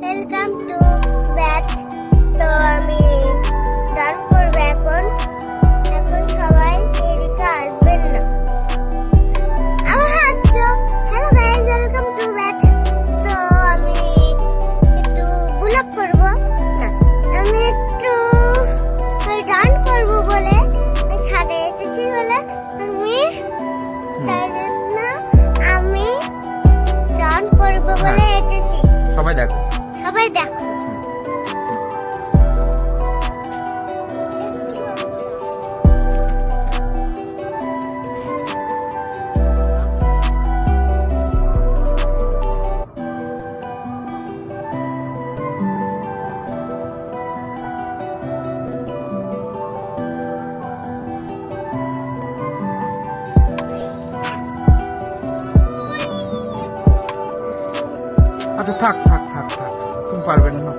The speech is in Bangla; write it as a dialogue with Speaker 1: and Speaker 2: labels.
Speaker 1: Welcome to bat. তো আমি ডান করবো এখন। এখন সবাই এদিকে আসবেন না। আমার হাত hello guys, welcome to bat. তো আমি একটু ব্লগ করবো না, আমি একটু ডান করবো বলে ছাদে এসেছি বলে তার জন্য আমি ডান করবো বলে এসেছি।
Speaker 2: সবাই দেখো।
Speaker 1: সবাই দেখো।
Speaker 2: আচ্ছা থাক থাক থাক থাক, তুমি পারবে না।